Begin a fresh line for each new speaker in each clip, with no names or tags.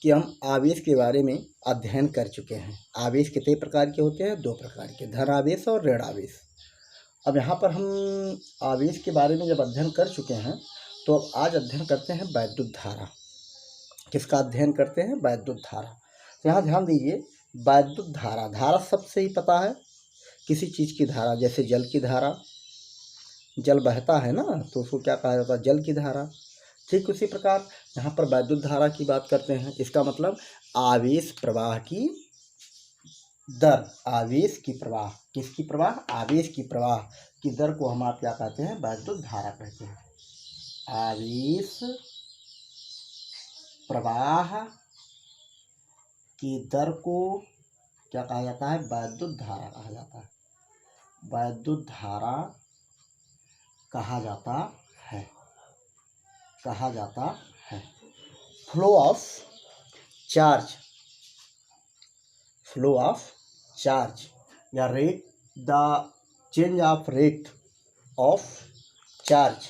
कि हम आवेश के बारे में अध्ययन कर चुके हैं। आवेश कितने प्रकार के होते हैं? 2 प्रकार के, धन आवेश और ऋण आवेश। अब यहाँ पर हम आवेश के बारे में जब अध्ययन कर चुके हैं तो अब आज अध्ययन करते हैं वैद्युत धारा। किसका अध्ययन करते हैं? वैद्युत धारा। तो यहाँ ध्यान दीजिए, वैद्युत धारा, धारा शब्द से ही पता है किसी चीज़ की धारा, जैसे जल की धारा, जल बहता है ना तो उसको क्या कहा जाता है? जल की धारा। ठीक उसी प्रकार यहाँ पर वैद्युत धारा की बात करते हैं। इसका मतलब आवेश प्रवाह की दर, आवेश की प्रवाह, किसकी प्रवाह? आवेश की प्रवाह की दर को हम आप क्या कहते हैं? वैद्युत धारा कहते हैं। आवेश प्रवाह की दर को क्या कहा जाता है? वैद्युत धारा कहा जाता है। वैद्युत धारा कहा जाता है, कहा जाता है। Flow of charge, flow of charge या rate, the change of rate of charge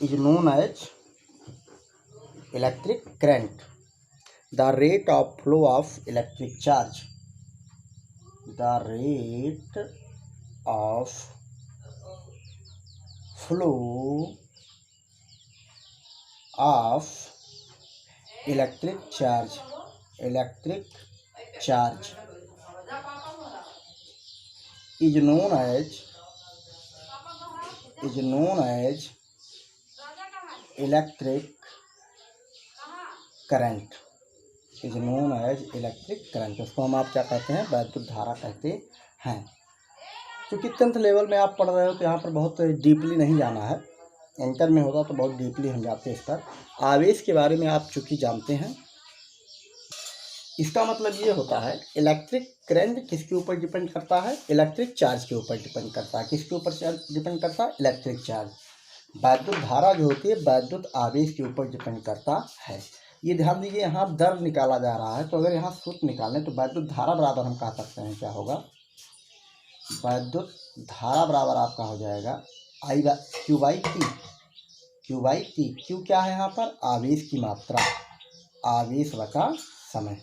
is known as electric current. The rate of flow of electric charge, the rate of flow of electric charge, electric charge is known as electric current, is known as electric current। उसको हम आप क्या कहते हैं? वैद्युत धारा कहते हैं। क्योंकि 10th लेवल में आप पढ़ रहे हो तो यहाँ पर बहुत डीपली नहीं जाना है। इंटर में होगा तो बहुत डीपली हम जाते हैं इस पर। आवेश के बारे में आप चूँकि जानते हैं, इसका मतलब ये होता है इलेक्ट्रिक करंट किसके ऊपर डिपेंड करता है? इलेक्ट्रिक चार्ज के ऊपर डिपेंड करता है। किसके ऊपर डिपेंड करता है? Electric charge. वैद्युत धारा जो होती है वैद्युत आवेश के ऊपर डिपेंड करता है। ये ध्यान दीजिए, यहाँ दर निकाला जा रहा है तो अगर यहाँ सूत्र निकालें तो वैद्युत धारा बराबर हम कह सकते हैं क्या होगा? वैद्युत धारा बराबर आपका हो जाएगा Q by T. Q by T, Q क्या है यहाँ पर? आवेश की मात्रा, आवेश बटा समय,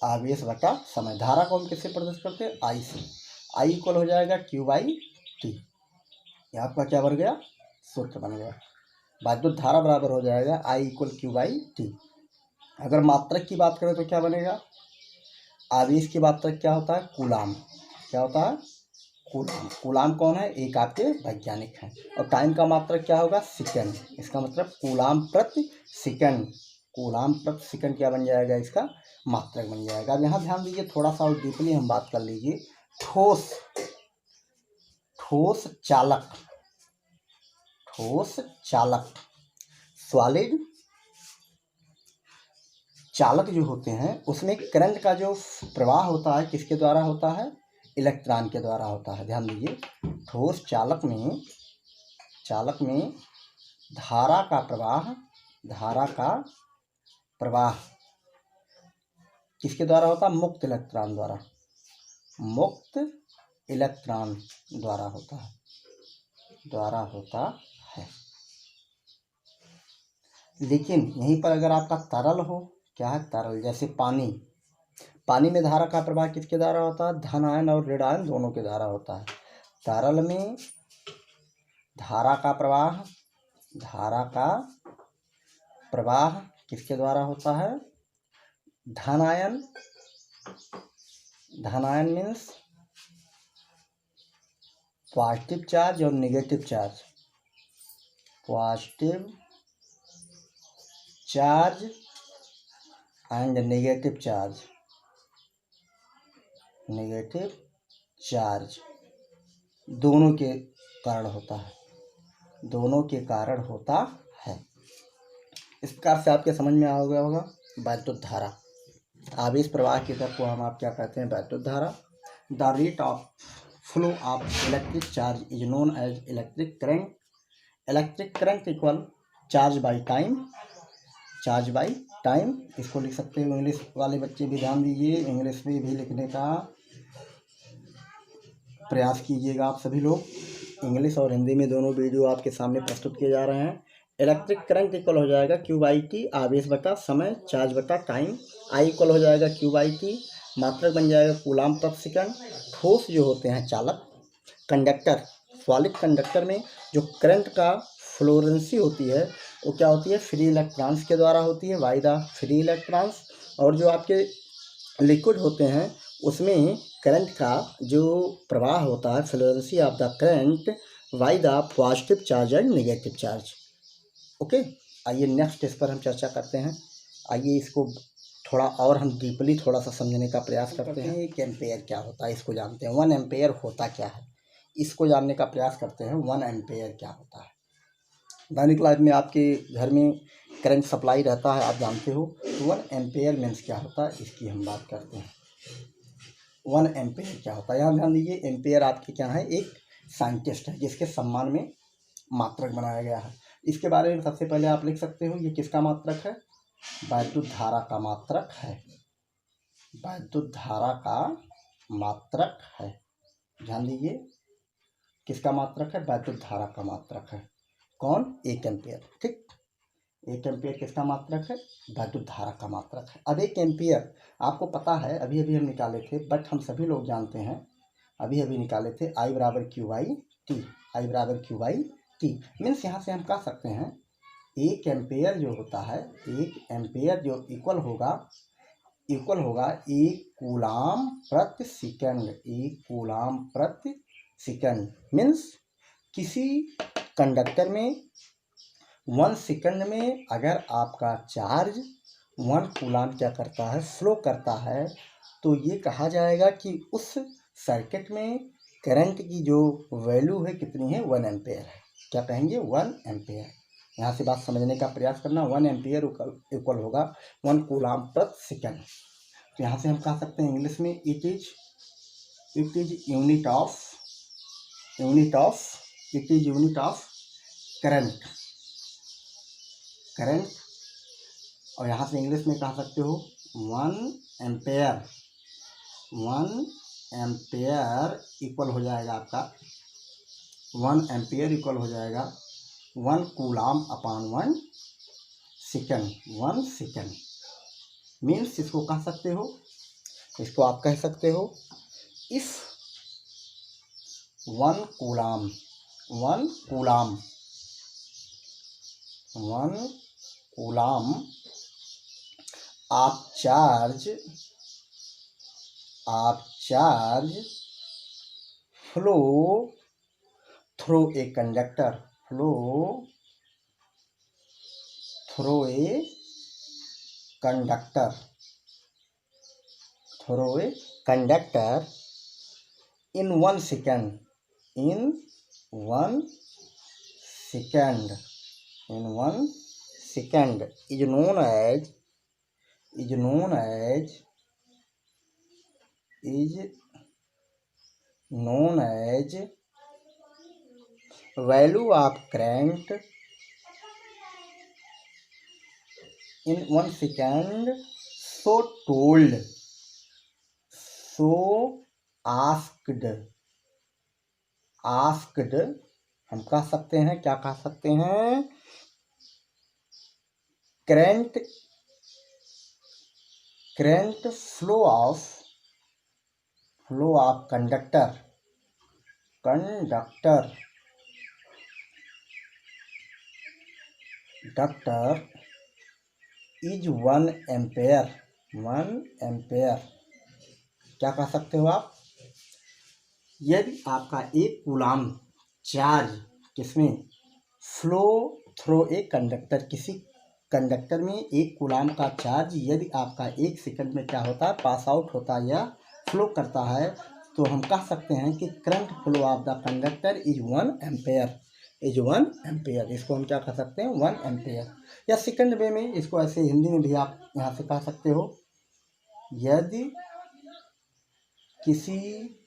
आवेश बटा समय। धारा को हम किससे प्रदर्शित करते हैं? आई से। आई इक्वल हो जाएगा क्यू बाई टी। ये आपका क्या बन गया? सूत्र बन गया। वैद्युत धारा बराबर हो जाएगा I equal Q by T. अगर मात्रक की बात करें तो क्या बनेगा? आवेश की मात्रक क्या होता है? कूलाम। क्या होता है? कूलाम। कूलाम कौन है? एक आपके वैज्ञानिक हैं। और टाइम का मात्रक क्या होगा? सेकेंड। इसका मतलब कूलाम प्रति सेकेंड, कूलाम प्रति सेकेंड क्या बन जाएगा? इसका मात्रक बन जाएगा। अब यहाँ ध्यान दीजिए, थोड़ा सा और डीपली हम बात कर लीजिए। ठोस, ठोस चालक, ठोस चालक, सॉलिड चालक जो होते हैं उसमें करंट का जो प्रवाह होता है किसके द्वारा होता है? इलेक्ट्रॉन के द्वारा होता है। ध्यान दीजिए, ठोस चालक में धारा का प्रवाह, धारा का प्रवाह किसके द्वारा होता है? मुक्त इलेक्ट्रॉन द्वारा, मुक्त इलेक्ट्रॉन द्वारा होता है, द्वारा होता है। लेकिन यहीं पर अगर आपका तरल हो, क्या है? तरल, जैसे पानी, पानी में धारा का प्रवाह किसके द्वारा होता है? धन आयन और ऋण आयन दोनों के द्वारा होता है। तरल में धारा का प्रवाह, धारा का प्रवाह किसके द्वारा होता है? धन आयन, धन आयन मीन्स पॉजिटिव चार्ज और negative charge, positive charge and negative charge, negative charge दोनों के कारण होता है, दोनों के कारण होता है। इस प्रकार से आपके समझ में आ गया होगा वैद्युत धारा। आवेश प्रवाह की दर को हम आप क्या कहते हैं? वैद्युत धारा। The rate of flow of electric charge is known as electric current. Electric current equal charge by time, charge by time. इसको लिख सकते हो। इंग्लिश वाले बच्चे भी ध्यान दीजिए, इंग्लिश में भी लिखने का प्रयास कीजिएगा। आप सभी लोग, इंग्लिश और हिंदी में दोनों वीडियो आपके सामने प्रस्तुत किए जा रहे हैं। इलेक्ट्रिक करंट इक्वल हो जाएगा क्यू बाई टी, आवेश बटा समय, चार्ज बटा टाइम। आई इक्वल हो जाएगा क्यू बाई टी, मात्रक बन जाएगा कूलाम प्रति सेकंड। ठोस जो होते हैं चालक, कंडक्टर, सॉलिड कंडक्टर में जो करंट का फ्लोरेंसी होती है वो क्या होती है, फ्री इलेक्ट्रॉन्स के द्वारा होती है, बाय द फ्री इलेक्ट्रॉन्स। और जो आपके लिक्विड होते हैं उसमें करंट का जो प्रवाह होता है, फ्लोरेंसी of the current by the positive charge and negative charge. Okay, आइए नेक्स्ट इस पर हम चर्चा करते हैं। आइए इसको थोड़ा और हम डीपली थोड़ा सा समझने का प्रयास करते हैं। एक एम्पेयर क्या होता है इसको जानते हैं। 1 एम्पेयर होता क्या है इसको जानने का प्रयास करते हैं। 1 एम्पेयर क्या होता है। दैनिक लाइफ में आपके घर में करंट सप्लाई रहता है, आप जानते हो। तो 1 एम्पेयर मीन्स क्या होता है इसकी हम बात करते हैं। 1 एम्पेयर क्या होता है, यहाँ ध्यान दीजिए। एम्पेयर आपके क्या है, एक साइंटिस्ट है जिसके सम्मान में मात्रक बनाया गया है। इसके बारे में सबसे पहले आप लिख सकते हो, ये किसका मात्रक है, वैद्युत धारा का मात्रक है। वैद्युत धारा का मात्रक है, ध्यान दीजिए किसका मात्रक है, वैद्युत धारा का मात्रक है। कौन, 1 एम्पियर। ठीक, 1 एम्पियर किसका मात्रक है, वैद्युत धारा का मात्रक है। अब 1 एम्पियर आपको पता है, अभी अभी हम निकाले थे, बट हम सभी लोग जानते हैं, अभी अभी निकाले थे, I बराबर क्यू बाई टी। आई बराबर क्यू बाई टी मीन्स यहाँ से हम कह सकते हैं 1 एम्पेयर जो होता है, 1 एम्पेयर जो इक्वल होगा 1 कूलाम प्रति सेकंड। 1 कूलाम प्रति सेकंड मीन्स किसी कंडक्टर में 1 सेकंड में अगर आपका चार्ज 1 कूलाम क्या करता है, फ्लो करता है, तो ये कहा जाएगा कि उस सर्किट में करंट की जो वैल्यू है कितनी है, 1 एम्पेयर है। क्या कहेंगे, 1 एम्पेयर। यहाँ से बात समझने का प्रयास करना। 1 एम्पेयर इक्वल होगा 1 कूलाम प्रति सेकंड। तो यहाँ से हम कह सकते हैं इंग्लिश में it is unit of current. और यहाँ से इंग्लिश में कह सकते हो 1 एम्पेयर इक्वल हो जाएगा आपका 1 एम्पेयर इक्वल हो जाएगा 1 coulomb upon 1 second. 1 second means इसको कह सकते हो, इसको आप कह सकते हो इफ 1 कूलाम आप charge flow through a conductor in 1 second is known as value of current in 1 second, so asked हम कह सकते हैं, क्या कह सकते हैं, current flow of conductor is 1 ampere. क्या कह सकते हो आप, यदि आपका 1 कूलाम चार्ज किसमें, फ्लो थ्रू ए कंडक्टर, किसी कंडक्टर में 1 कूलाम का चार्ज यदि आपका 1 सेकंड में क्या होता है, पास आउट होता है या फ्लो करता है, तो हम कह सकते हैं कि current flow of the conductor is 1 ampere. इसको हम क्या कह सकते हैं, 1 एम्पेयर। या सेकंड वे में इसको ऐसे हिंदी में भी आप यहाँ से कह सकते हो, यदि किसी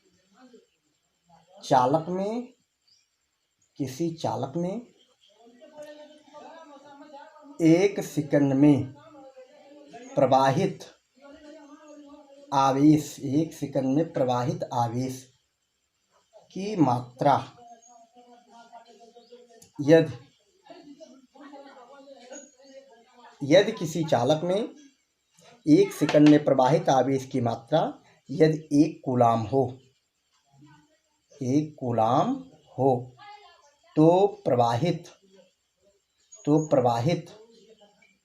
चालक में 1 सेकंड में प्रवाहित आवेश, 1 सेकंड में प्रवाहित आवेश की मात्रा यदि यदि किसी चालक में 1 सेकंड में प्रवाहित आवेश की मात्रा यदि 1 कूलाम हो, 1 कूलाम हो तो प्रवाहित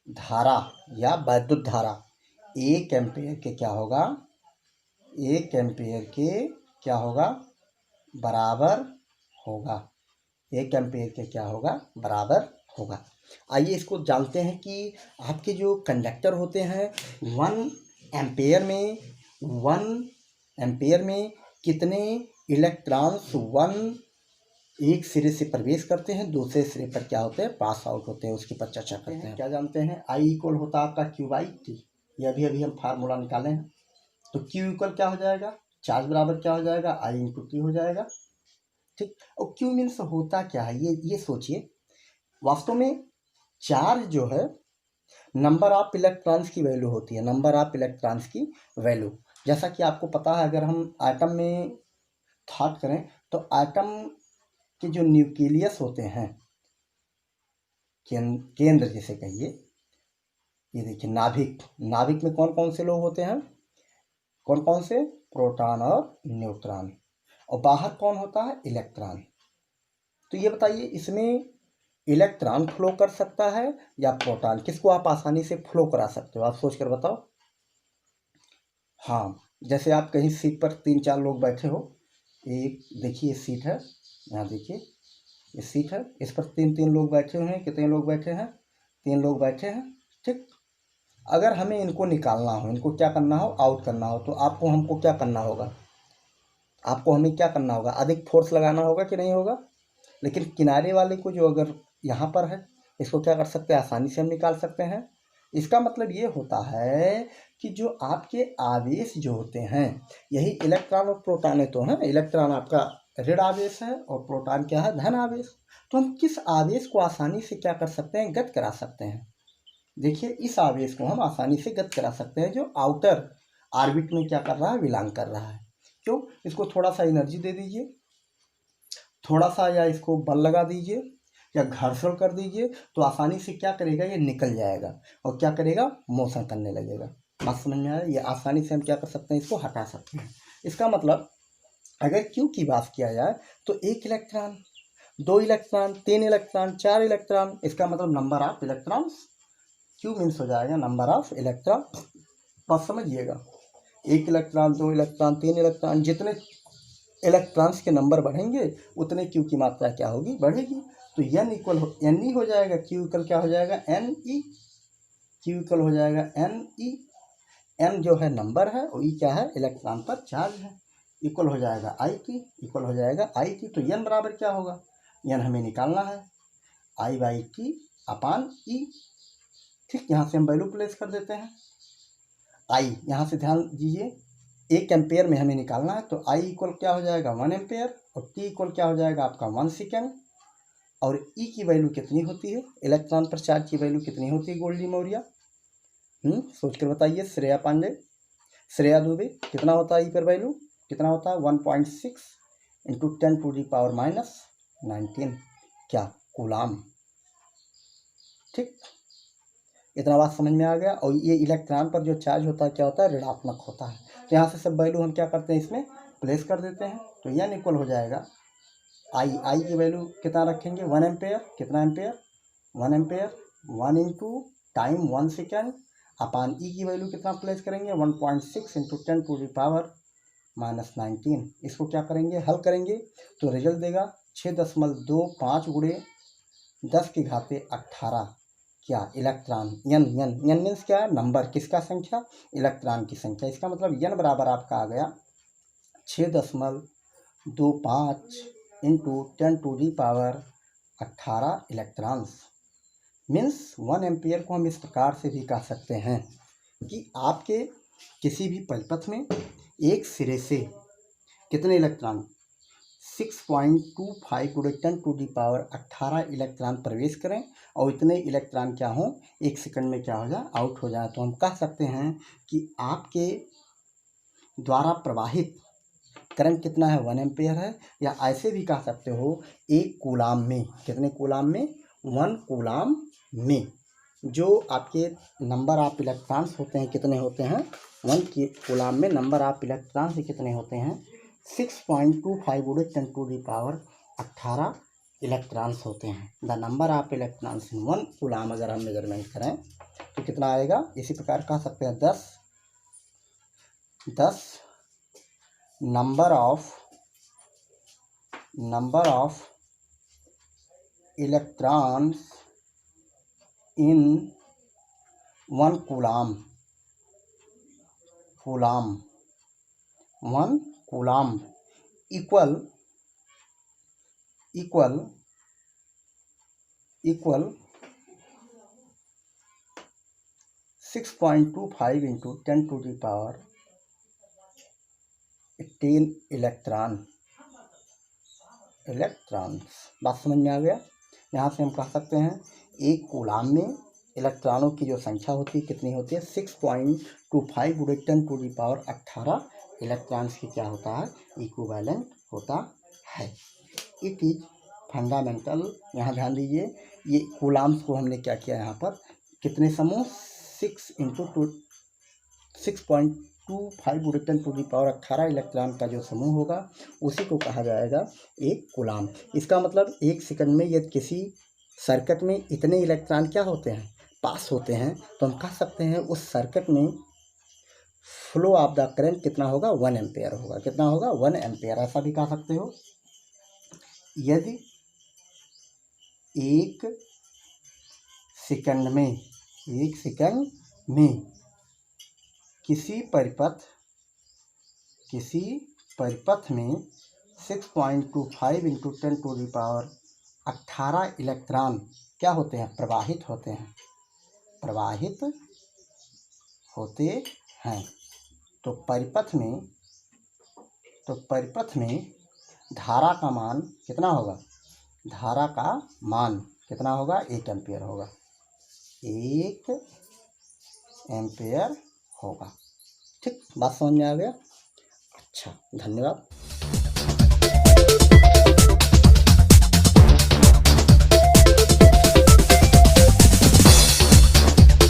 धारा या वैद्युत धारा 1 एम्पीयर के क्या होगा, 1 एम्पीयर के क्या होगा, बराबर होगा। 1 एम्पीयर के क्या होगा, बराबर होगा। आइए इसको जानते हैं कि आपके जो कंडक्टर होते हैं 1 एम्पीयर में कितने इलेक्ट्रॉन्स एक सिरे से प्रवेश करते हैं, दूसरे सिरे पर क्या होते हैं, पास आउट होते हैं। उसके पर चर्चा करते हैं। क्या जानते हैं, I इक्वल होता है आपका Q/T। ये अभी हम फार्मूला निकाले हैं। तो Q इक्वल क्या हो जाएगा, चार्ज बराबर क्या हो जाएगा, I इंटू T हो जाएगा। ठीक, और Q मीन्स होता क्या है, ये सोचिए। वास्तव में चार्ज जो है नंबर ऑफ इलेक्ट्रॉन्स की वैल्यू होती है, नंबर ऑफ इलेक्ट्रॉन्स की वैल्यू। जैसा कि आपको पता है, अगर हम एटम में थॉट करें तो एटम के जो न्यूक्लियस होते हैं, केंद्र जिसे कहिए, ये देखिए नाभिक में कौन कौन से लोग होते हैं, कौन कौन से, प्रोटॉन और न्यूट्रॉन, और बाहर कौन होता है, इलेक्ट्रॉन। तो ये बताइए, इसमें इलेक्ट्रॉन फ्लो कर सकता है या प्रोटॉन, किसको आप आसानी से फ्लो करा सकते हो, आप सोच कर बताओ। हाँ, जैसे आप कहीं सीट पर 3-4 लोग बैठे हो, एक देखिए सीट है, यहाँ देखिए ये सीट है, इस पर 3-3 लोग बैठे हुए हैं। कितने लोग बैठे हैं, 3 लोग बैठे हैं। ठीक, अगर हमें इनको निकालना हो, इनको क्या करना हो, आउट करना हो, तो हमको क्या करना होगा, हमें क्या करना होगा, अधिक फोर्स लगाना होगा कि नहीं होगा। लेकिन किनारे वाले को जो अगर यहाँ पर है, इसको क्या कर सकते हैं, आसानी से हम निकाल सकते हैं। इसका मतलब ये होता है कि जो आपके आवेश जो होते हैं, यही इलेक्ट्रॉन और प्रोटॉन तो हैं। इलेक्ट्रॉन आपका ऋण आवेश है और प्रोटॉन क्या है, धन आवेश। तो हम किस आवेश को आसानी से क्या कर सकते हैं, गति करा सकते हैं। देखिए, इस आवेश को हम आसानी से गति करा सकते हैं जो आउटर ऑर्बिट में क्या कर रहा है, विलांग कर रहा है। क्यों, इसको थोड़ा सा एनर्जी दे दीजिए, थोड़ा सा, या इसको बल लगा दीजिए या घर्षण कर दीजिए, तो आसानी से क्या करेगा, ये निकल जाएगा और क्या करेगा, मोशन करने लगेगा। बात समझ में आया, ये आसानी से हम क्या कर सकते हैं, इसको हटा सकते हैं। इसका मतलब अगर Q की बात किया जाए तो 1 इलेक्ट्रॉन, 2 इलेक्ट्रॉन, 3 इलेक्ट्रॉन, 4 इलेक्ट्रॉन, इसका मतलब number of electrons. Q means हो जाएगा नंबर ऑफ इलेक्ट्रॉन। बात समझिएगा, 1 इलेक्ट्रॉन, 2 इलेक्ट्रॉन, 3 इलेक्ट्रॉन, जितने इलेक्ट्रॉन्स के नंबर बढ़ेंगे उतने Q की मात्रा क्या होगी, बढ़ेगी। तो N इक्वल NE हो जाएगा, Q इक्वल क्या हो जाएगा, NE। Q इक्वल हो जाएगा NE। N जो है नंबर है और E क्या है, इलेक्ट्रॉन पर चार्ज है। इक्वल हो जाएगा I की, इक्वल हो जाएगा I की। तो N बराबर क्या होगा, N हमें निकालना है, I/T अपान E। ठीक, यहाँ से हम वैल्यू प्लेस कर देते हैं। I यहाँ से ध्यान दीजिए, 1 एम्पेयर में हमें निकालना है, तो I इक्वल क्या हो जाएगा, 1 एम्पेयर, और T इक्वल क्या हो जाएगा आपका 1 सेकेंड। और E की वैल्यू कितनी होती है, इलेक्ट्रॉन पर चार्ज की वैल्यू कितनी होती है, गोल्डी मौर्य, सोच कर बताइए। श्रेया पांडे, श्रेया दुबे, कितना होता है E पर वैल्यू, कितना होता है, 1.6 इंटू 10⁻⁻19 क्या, कूलाम। ठीक, इतना बात समझ में आ गया। और ये इलेक्ट्रॉन पर जो चार्ज होता है क्या होता है, ऋणात्मक होता है। तो यहाँ से सब वैल्यू हम क्या करते हैं, इसमें प्लेस कर देते हैं। तो N इक्वल हो जाएगा I की वैल्यू कितना रखेंगे, 1 एम्पेयर, कितना ampere, 1 ampere, 1 into time 1 second upon E की वैल्यू कितना प्लेस करेंगे, 1.6 इंटू 10⁻⁻19। इसको क्या करेंगे, हल करेंगे तो रिजल्ट देगा 6.25 गुणे 10⁻18 क्या, इलेक्ट्रॉन। N मीन्स क्या है, नंबर, किसका संख्या, इलेक्ट्रॉन की संख्या। इसका मतलब N बराबर आपका आ गया 6.25 इंटू 10⁻18 इलेक्ट्रॉन्स। मीन्स 1 एम्पियर को हम इस प्रकार से भी कह सकते हैं कि आपके किसी भी परिपथ में एक सिरे से कितने इलेक्ट्रॉन, 6.25 गुणे 10⁻18 इलेक्ट्रॉन प्रवेश करें और इतने इलेक्ट्रॉन क्या हों, 1 सेकंड में क्या हो जाए, आउट हो जाए। तो हम कह सकते हैं कि आपके द्वारा प्रवाहित करंट कितना है, 1 एम्पेयर है। या ऐसे भी कह सकते हो 1 कूलाम में, कितने कूलाम में, 1 कूलाम में जो आपके नंबर ऑफ इलेक्ट्रॉन्स होते हैं कितने होते हैं, 1 कूलाम में नंबर ऑफ इलेक्ट्रॉन्स कितने होते हैं, 6.25 × 10⁻18 इलेक्ट्रॉन्स होते हैं। The number of electrons in 1 coulomb अगर हम मेजरमेंट करें तो कितना आएगा, इसी प्रकार कह सकते हैं 10 number of electrons in 1 coulomb 1 coulomb equal 6.25 × 10⁻10 electrons. बात समझ में आ गया। यहाँ से हम कह सकते हैं एक कूलाम में इलेक्ट्रॉनों की जो संख्या होती है कितनी होती है, 6.25 × 10⁻18 इलेक्ट्रॉन्स की क्या होता है, इक्विवेलेंट होता है। It is fundamental. यहाँ ध्यान दीजिए, ये कूलाम्स को हमने क्या किया, यहाँ पर कितने समूह, 6.25 × 10⁻18 इलेक्ट्रॉन का जो समूह होगा उसी को कहा जाएगा एक कूलाम। इसका मतलब एक सेकंड में यदि किसी सर्किट में इतने इलेक्ट्रॉन क्या होते हैं, पास होते हैं, तो हम कह सकते हैं उस सर्किट में फ्लो ऑफ द करंट कितना होगा, 1 एम्पेयर होगा। कितना होगा, 1 एम्पेयर। ऐसा भी कह सकते हो, यदि एक सेकंड में किसी परिपथ में 6.25 × 10⁻18 इलेक्ट्रॉन क्या होते हैं, प्रवाहित होते हैं। तो परिपथ में धारा का मान कितना होगा, 1 एम्पियर होगा, 1 एम्पियर होगा। ठीक, बात समझ में आ गया। अच्छा, धन्यवाद।